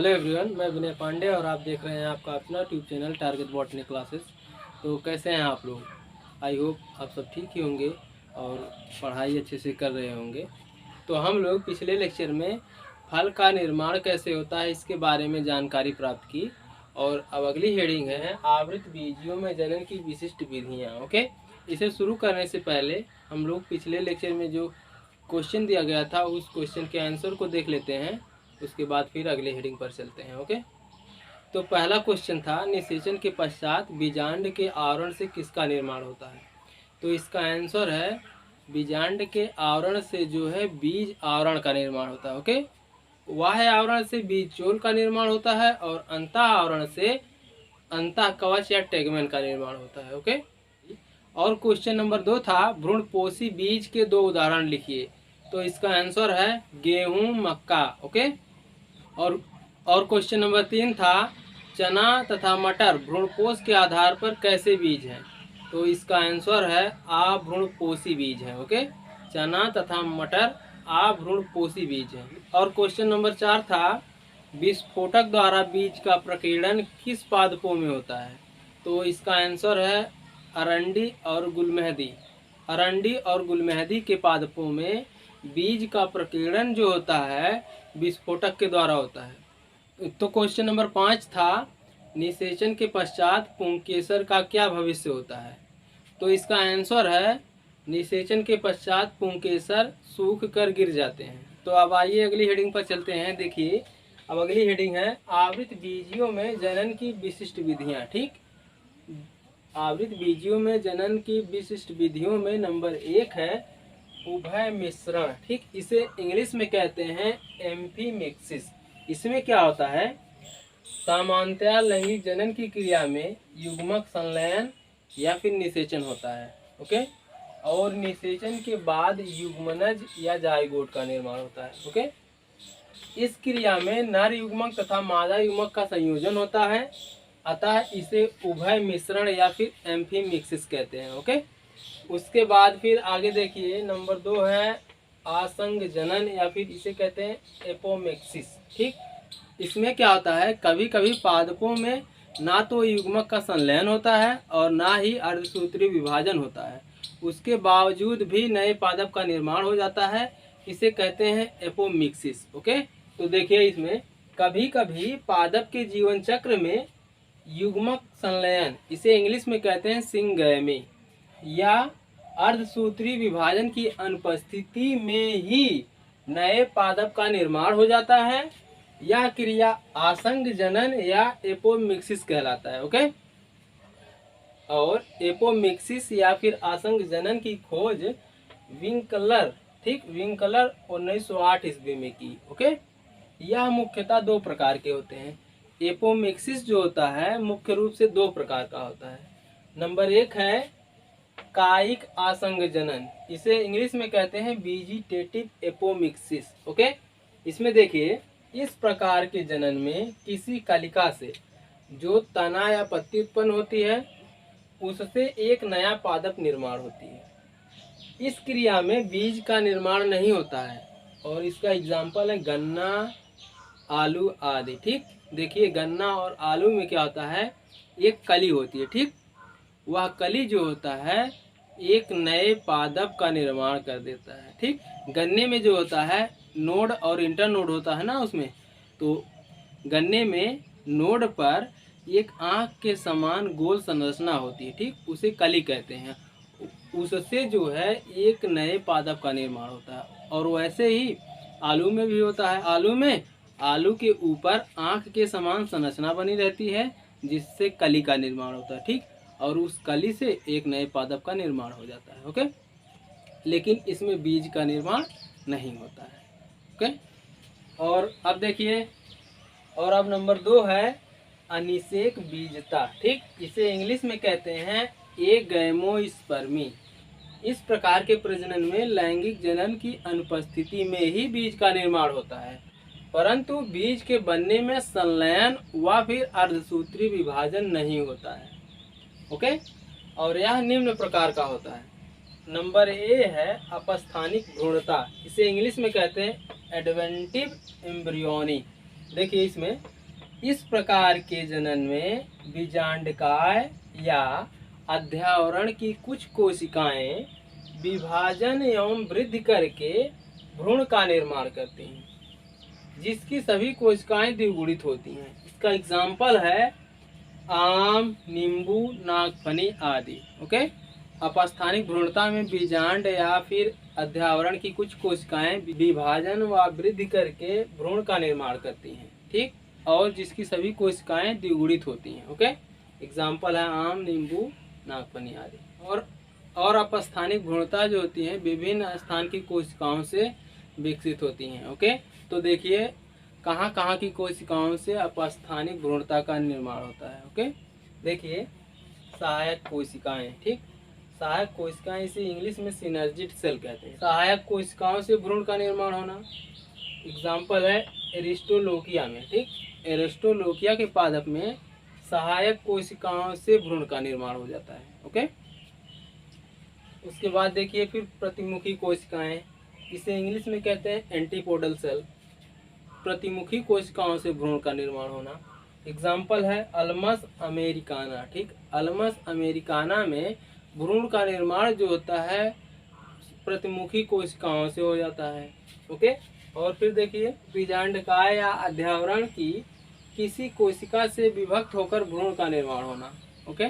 Hello everyone, मैं विनय पांडे और आप देख रहे हैं आपका अपना tube channel target botany classes. तो कैसे हैं आप लोग? आई होप आप सब ठीक ही होंगे और पढ़ाई अच्छे से कर रहे होंगे। तो हम लोग पिछले लेक्चर में फल का निर्माण कैसे होता है इसके बारे में जानकारी प्राप्त की और अब अगली हेडिंग है आवृत बीजियों में जनन की विशिष्ट विधियाँ। ओके, इसे शुरू करने से पहले हम लोग पिछले लेक्चर में जो क्वेश्चन दिया गया था उस क्वेश्चन के आंसर को देख लेते हैं, उसके बाद फिर अगले हेडिंग पर चलते हैं। ओके, तो पहला क्वेश्चन था निषेचन के पश्चात बीजांड के आवरण से किसका निर्माण होता है। तो इसका आंसर है बीजांड के आवरण से जो है बीज आवरण का निर्माण होता है। ओके, बाह्य आवरण से बीज चोल का निर्माण होता है और अंतः आवरण से अंतः कवच या टेगमेन का निर्माण होता है। ओके, और क्वेश्चन नंबर 2 था भ्रूणपोषी बीज के 2 उदाहरण लिखिए। तो इसका आंसर है गेहूं, मक्का। ओके, और क्वेश्चन नंबर 3 था चना तथा मटर भ्रूणपोष के आधार पर कैसे बीज हैं। तो इसका आंसर है अभ्रूणपोषी बीज है। ओके, चना तथा मटर अभ्रूणपोषी बीज है। और क्वेश्चन नंबर 4 था विस्फोटक द्वारा बीज का प्रकीर्णन किस पादपों में होता है। तो इसका आंसर है अरंडी और गुलमेहदी। अरंडी और गुलमेहदी के पादपों में बीज का प्रकीर्णन जो होता है विस्फोटक के द्वारा होता है। तो क्वेश्चन नंबर 5 था निषेचन के पश्चात पुंकेसर का क्या भविष्य होता है। तो इसका आंसर है निषेचन के पश्चात पुंकेसर सूख कर गिर जाते हैं। तो अब आइए अगली हेडिंग पर चलते हैं। देखिए, अब अगली हेडिंग है आवृत बीजियों में जनन की विशिष्ट विधियाँ। ठीक, आवृत बीजियों में जनन की विशिष्ट विधियों में नंबर 1 है उभय मिश्रण। ठीक, इसे इंग्लिश में कहते हैं एम्फीमिक्सिस। इसमें क्या होता है, सामान्यतया लैंगिक जनन की क्रिया में युग्मक संलयन या फिर निषेचन होता है। ओके, और निषेचन के बाद युग्मनज या जायगोट का निर्माण होता है। ओके, इस क्रिया में नर युग्मक तथा मादा युग्मक का संयोजन होता है, अतः इसे उभय मिश्रण या फिर एम्फीमिक्सिस कहते हैं। ओके, उसके बाद फिर आगे देखिए नंबर 2 है आसंग जनन या फिर इसे कहते हैं एपोमिक्सिस। ठीक, इसमें क्या होता है, कभी कभी पादपों में ना तो युग्मक का संलयन होता है और ना ही अर्धसूत्री विभाजन होता है, उसके बावजूद भी नए पादप का निर्माण हो जाता है, इसे कहते हैं एपोमिक्सिस। ओके, तो देखिए इसमें कभी कभी पादप के जीवन चक्र में युग्मक संलयन, इसे इंग्लिश में कहते हैं सिंगैमी, या अर्धसूत्री विभाजन की अनुपस्थिति में ही नए पादप का निर्माण हो जाता है। यह क्रिया आसंग जनन या एपोमिक्सिस कहलाता है। ओके, और एपोमिक्सिस या फिर आसंग जनन की खोज विंकलर, ठीक, विंकलर 1908 ईस्वी में की। ओके, यह मुख्यतः 2 प्रकार के होते हैं। एपोमिक्सिस जो होता है मुख्य रूप से 2 प्रकार का होता है। नंबर 1 है कायिक आसंग जनन, इसे इंग्लिश में कहते हैं वेजिटेटिव एपोमिक्सिस। ओके, इसमें देखिए इस प्रकार के जनन में किसी कलिका से जो तना या पत्ती उत्पन्न होती है उससे एक नया पादप निर्माण होती है। इस क्रिया में बीज का निर्माण नहीं होता है और इसका एग्जाम्पल है गन्ना, आलू आदि। ठीक, देखिए गन्ना और आलू में क्या होता है, एक कली होती है। ठीक, वह कली जो होता है एक नए पादप का निर्माण कर देता है। ठीक, गन्ने में जो होता है नोड और इंटरनोड होता है ना, उसमें तो गन्ने में नोड पर एक आँख के समान गोल संरचना होती है। ठीक, उसे कली कहते हैं, उससे जो है एक नए पादप का निर्माण होता है। और वैसे ही आलू में भी होता है। आलू में आलू के ऊपर आँख के समान संरचना बनी रहती है जिससे कली का निर्माण होता है। ठीक, और उस कली से एक नए पादप का निर्माण हो जाता है। ओके, लेकिन इसमें बीज का निर्माण नहीं होता है। ओके, और अब देखिए, और अब नंबर 2 है अनिषेक बीजता। ठीक, इसे इंग्लिश में कहते हैं एगैमोस्पर्मी। इस प्रकार के प्रजनन में लैंगिक जनन की अनुपस्थिति में ही बीज का निर्माण होता है, परंतु बीज के बनने में संलयन व फिर अर्धसूत्री विभाजन नहीं होता है। ओके, और यह निम्न प्रकार का होता है। नंबर ए है अपस्थानिक भ्रूणता, इसे इंग्लिश में कहते हैं एडवेंटिव एम्ब्रियोनी। देखिए इसमें, इस प्रकार के जनन में बीजांडकाय या अध्यावरण की कुछ कोशिकाएं विभाजन एवं वृद्धि करके भ्रूण का निर्माण करती हैं, जिसकी सभी कोशिकाएं द्विगुणित होती हैं। इसका एग्जाम्पल है आम, नींबू, नागफनी आदि। ओके, अपस्थानिक भ्रूणता में बीजांड या फिर अध्यावरण की कुछ कोशिकाएं विभाजन व वृद्धि करके भ्रूण का निर्माण करती हैं, ठीक, और जिसकी सभी कोशिकाएं द्विगुणित होती हैं। ओके, एग्जाम्पल है आम, नींबू, नागफनी आदि। और अपस्थानिक भ्रूणता जो होती है विभिन्न स्थान की कोशिकाओं से विकसित होती हैं। ओके, तो देखिए कहाँ कहाँ की कोशिकाओं से अपस्थानिक भ्रूणता का निर्माण होता है। ओके, देखिए सहायक कोशिकाएं, ठीक, सहायक कोशिकाएं, इसे इंग्लिश में सिनर्जिड सेल कहते हैं। सहायक कोशिकाओं से भ्रूण का निर्माण होना, एग्जाम्पल है एरिस्टोलोकिया में, ठीक, एरिस्टोलोकिया के पादप में सहायक कोशिकाओं से भ्रूण का निर्माण हो जाता है। ओके, उसके बाद देखिए फिर प्रतिमुखी कोशिकाएं, इसे इंग्लिश में कहते हैं एंटीपोडल सेल। प्रतिमुखी कोशिकाओं से भ्रूण का निर्माण होना, एग्जाम्पल है अल्मस अमेरिकाना, ठीक, अल्मस अमेरिकाना में भ्रूण का निर्माण जो होता है प्रतिमुखी कोशिकाओं से हो जाता है। ओके, और फिर देखिए बीजांडकाय या अध्यावरण की किसी कोशिका से विभक्त होकर भ्रूण का निर्माण होना। ओके,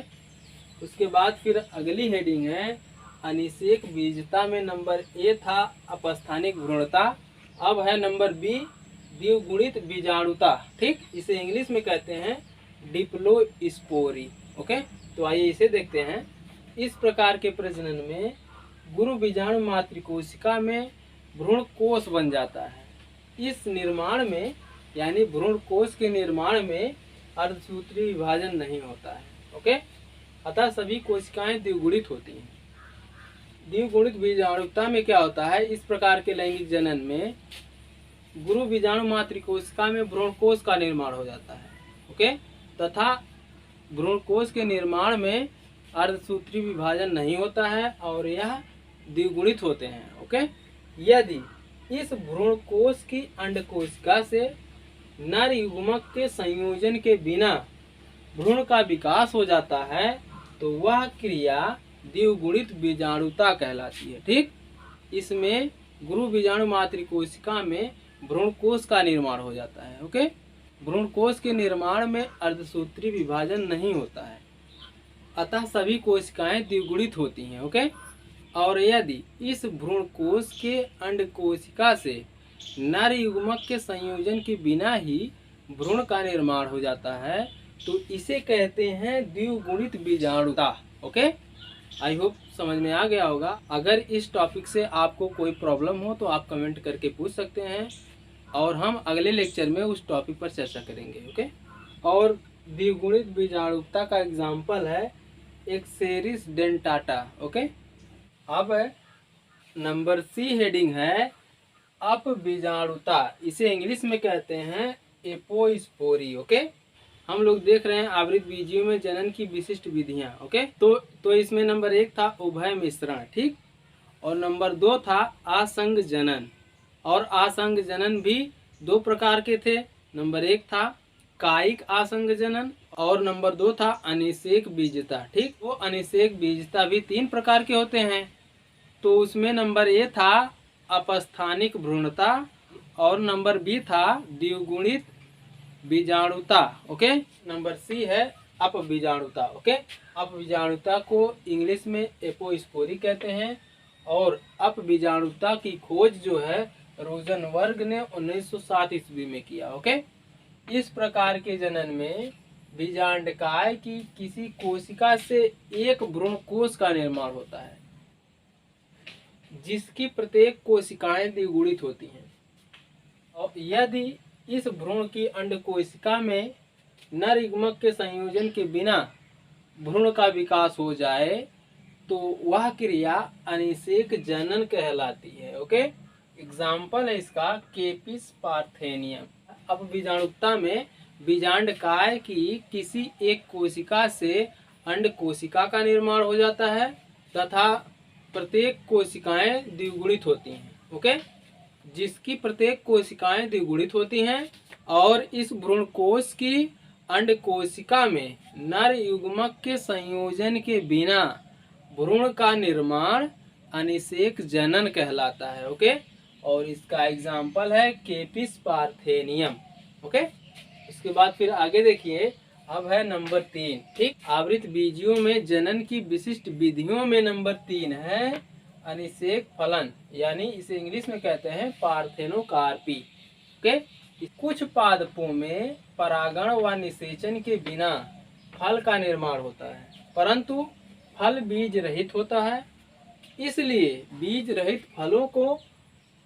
उसके बाद फिर अगली हेडिंग है अनिषेक बीजता में नंबर ए था अपस्थानिक भ्रूणता, अब है नंबर बी द्विगुणित बीजाणुता, ठीक, इसे इंग्लिश में कहते हैं डिप्लोस्पोरी। ओके, तो आइए इसे देखते हैं। इस प्रकार के प्रजनन में गुरु बीजाणु मातृकोशिका में भ्रूण कोष बन जाता है। इस निर्माण में यानी भ्रूण कोष के निर्माण में अर्धसूत्री विभाजन नहीं होता है। ओके, अतः सभी कोशिकाएं द्विगुणित होती हैं। द्विगुणित बीजाणुता में क्या होता है, इस प्रकार के लैंगिक जनन में गुरु बीजाणु मातृकोशिका में भ्रूण कोष का निर्माण हो जाता है। ओके, तथा भ्रूण कोष के निर्माण में अर्धसूत्री विभाजन नहीं होता है और यह द्विगुणित होते हैं। ओके, यदि इस भ्रूण कोष की अंड कोशिका से नर युग्मक के संयोजन के बिना भ्रूण का विकास हो जाता है तो वह क्रिया द्विगुणित बीजाणुता कहलाती है। ठीक, इसमें गुरु बीजाणु मातृकोशिका में भ्रूण कोष का निर्माण हो जाता है। ओके, भ्रूण कोष के निर्माण में अर्धसूत्री विभाजन नहीं होता है, अतः सभी कोशिकाएं द्विगुणित होती हैं। ओके, और यदि इस भ्रूण कोष के अंड कोशिका से नर युग्मक के संयोजन के बिना ही भ्रूण का निर्माण हो जाता है तो इसे कहते हैं द्विगुणित बीजाणुता। ओके, आई होप समझ में आ गया होगा। अगर इस टॉपिक से आपको कोई प्रॉब्लम हो तो आप कमेंट करके पूछ सकते हैं और हम अगले लेक्चर में उस टॉपिक पर चर्चा करेंगे। ओके, और द्विगुणित बीजाणुता का एग्जाम्पल है एक्सेरिस डेंटाटा। ओके, अब नंबर सी हेडिंग है अप बीजाणुता, इसे इंग्लिश में कहते हैं एपोस्पोरी। ओके, हम लोग देख रहे हैं आवृत बीजियों में जनन की विशिष्ट विधियां। ओके, तो इसमें नंबर 1 था उभय मिश्रण, ठीक, और नंबर 2 था आसंग जनन, और आसंग जनन भी 2 प्रकार के थे। नंबर 1 था कायिक आसंग जनन और नंबर 2 था अनिषेक बीजता। ठीक, वो अनिषेक बीजता भी 3 प्रकार के होते हैं। तो उसमें नंबर ए था अपस्थानिक भ्रूणता और नंबर बी था द्विगुणित बीजाणुता। ओके, नंबर सी है अपबीजाणुता। ओके, अपबीजाणुता को इंग्लिश में एपोस्पोरी कहते हैं और अपबीजाणुता की खोज जो है रोजनबर्ग ने 1907 ईस्वी में किया। ओके, इस प्रकार के जनन में बीजांडकाय की किसी कोशिका से एक भ्रूण कोष का निर्माण होता है जिसकी प्रत्येक कोशिकाएं द्विगुणित होती हैं, और यदि इस भ्रूण की अंड कोशिका में नर युग्मक के संयोजन के बिना भ्रूण का विकास हो जाए तो वह क्रिया अनिषेक जनन कहलाती है। ओके, एग्जाम्पल है इसका केपिस पार्थेनियम। अब बीजाणुता में बीजांडकाय की किसी एक कोशिका से अंड कोशिका का निर्माण हो जाता है तथा प्रत्येक कोशिकाएं द्विगुणित होती हैं। ओके, जिसकी प्रत्येक कोशिकाएं द्विगुणित होती हैं और इस भ्रूणकोश की अंड कोशिका में नर युग्मक के संयोजन के बिना भ्रूण का निर्माण अनिषेक जनन कहलाता है। ओके, और इसका एग्जाम्पल है केपिस पार्थेनियम। ओके, इसके बाद फिर आगे देखिए, अब है नंबर 3। ठीक, आवृत बीजियों में जनन की विशिष्ट विधियों में नंबर 3 है अनिषेक फलन, यानी इसे इंग्लिश में कहते हैं पार्थेनोकार्पी। ओके, कुछ पादपों में परागण व निषेचन के बिना फल का निर्माण होता है, परंतु फल बीज रहित होता है, इसलिए बीज रहित फलों को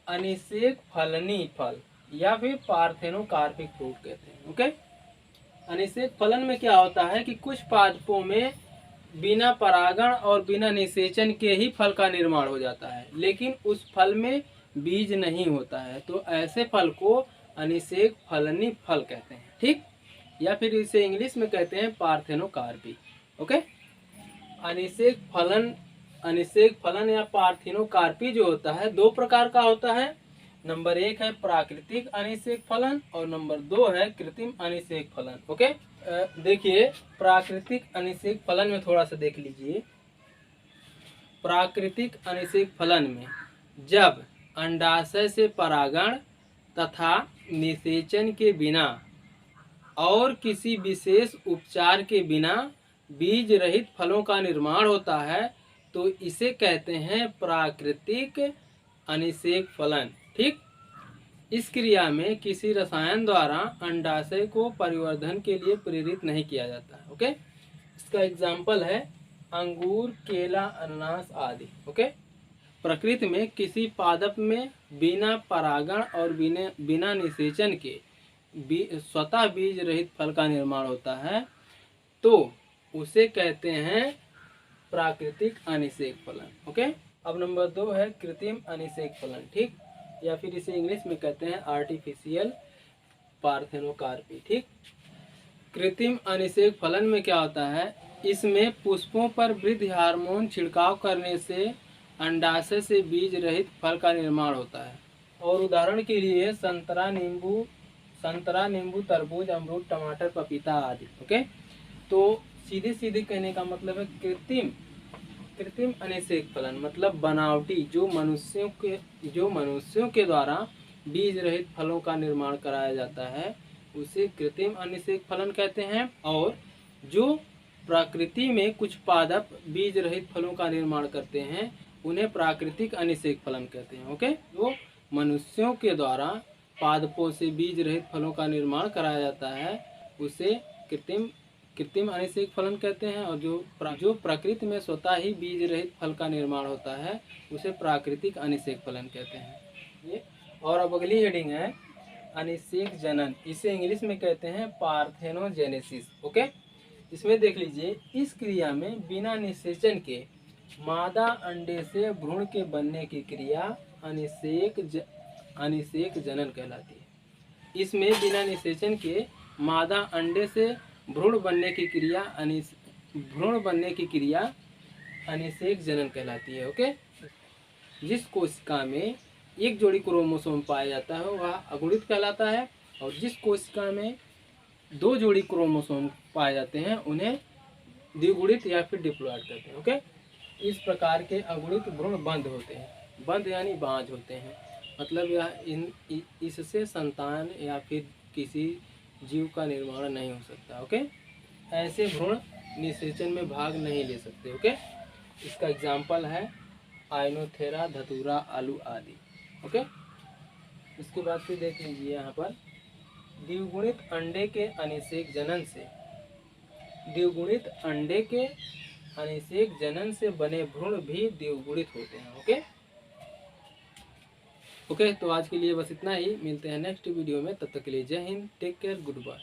अनिषेक फलनी फल या फिर पार्थेनोकार्पिक फ्रूट कहते हैं। ओके, अनिषेक फलन में क्या होता है कि कुछ पादपों में बिना परागण और बिना निषेचन के ही फल का निर्माण हो जाता है, लेकिन उस फल में बीज नहीं होता है, तो ऐसे फल को अनिषेक फलनी फल कहते हैं। ठीक, या फिर इसे इंग्लिश में कहते हैं पार्थेनोकार्पी। ओके, अनिषेक फलन या पार्थेनोकार्पी जो होता है 2 प्रकार का होता है। नंबर 1 है प्राकृतिक अनिषेक फलन और नंबर 2 है कृत्रिम अनिषेक फलन। ओके, देखिए प्राकृतिक अनिषेक फलन में थोड़ा सा देख लीजिए। प्राकृतिक अनिषेक फलन में जब अंडाशय से परागण तथा निषेचन के बिना और किसी विशेष उपचार के बिना बीज रहित फलों का निर्माण होता है, तो इसे कहते हैं प्राकृतिक अनिषेक फलन। ठीक, इस क्रिया में किसी रसायन द्वारा अंडाशय को परिवर्धन के लिए प्रेरित नहीं किया जाता है। ओके, इसका एग्जाम्पल है अंगूर, केला, अनानास आदि। ओके, प्रकृति में किसी पादप में बिना परागण और बिना निषेचन के स्वतः बीज रहित फल का निर्माण होता है, तो उसे कहते हैं प्राकृतिक अनिषेक फलन। ओके, अब नंबर 2 है कृत्रिम अनिषेक फलन। ठीक, या फिर इसे इंग्लिश में कहते हैं आर्टिफिशियल पार्थेनोकार्पी। ठीक, कृत्रिम अनिषेक फलन में क्या होता है, इसमें पुष्पों पर वृद्धि हार्मोन छिड़काव करने से अंडाशय से बीज रहित फल का निर्माण होता है। और उदाहरण के लिए संतरा, नींबू, तरबूज, अमरूद, टमाटर, पपीता आदि। ओके, तो सीधे कहने का मतलब है कृत्रिम अनिषेक फलन मतलब बनावटी, जो मनुष्यों के द्वारा बीज रहित फलों का निर्माण कराया जाता है, उसे कृत्रिम अनिषेक फलन कहते हैं। और जो प्रकृति में कुछ पादप बीज रहित फलों का निर्माण करते हैं, उन्हें प्राकृतिक अनिषेक फलन कहते हैं। ओके, जो मनुष्यों के द्वारा पादपों से बीज रहित फलों का निर्माण कराया जाता है, उसे कृत्रिम अनिषेक फलन कहते हैं। और जो प्रकृति में स्वतः ही बीज रहित फल का निर्माण होता है, उसे प्राकृतिक अनिषेक फलन कहते हैं। ये, और अब अगली हेडिंग है अनिषेक जनन, इसे इंग्लिश में कहते हैं पार्थेनोजेनेसिस। ओके, इसमें देख लीजिए, इस क्रिया में बिना निषेचन के मादा अंडे से भ्रूण के बनने की क्रिया अनिषेक जनन कहलाती है। इसमें बिना निषेचन के मादा अंडे से भ्रूण बनने की क्रिया अनिषेक जनन कहलाती है। ओके, जिस कोशिका में एक जोड़ी क्रोमोसोम पाया जाता है वह अगुणित कहलाता है, और जिस कोशिका में 2 जोड़ी क्रोमोसोम पाए जाते हैं उन्हें द्विगुणित या फिर डिप्लॉयड कहते हैं। ओके, इस प्रकार के अगुणित भ्रूण बंध होते हैं, बंध यानी बाँझ होते हैं, मतलब इससे संतान या फिर किसी जीव का निर्माण नहीं हो सकता। ओके, ऐसे भ्रूण निषेचन में भाग नहीं ले सकते। ओके, इसका एग्जाम्पल है आइनोथेरा, धतूरा, आलू आदि। ओके, इसके बाद फिर देख लीजिए यहाँ पर द्विगुणित अंडे के अनिषेक जनन से बने भ्रूण भी द्विगुणित होते हैं। ओके, तो आज के लिए बस इतना ही, मिलते हैं नेक्स्ट वीडियो में, तब तक के लिए जय Hind, take care, good bye.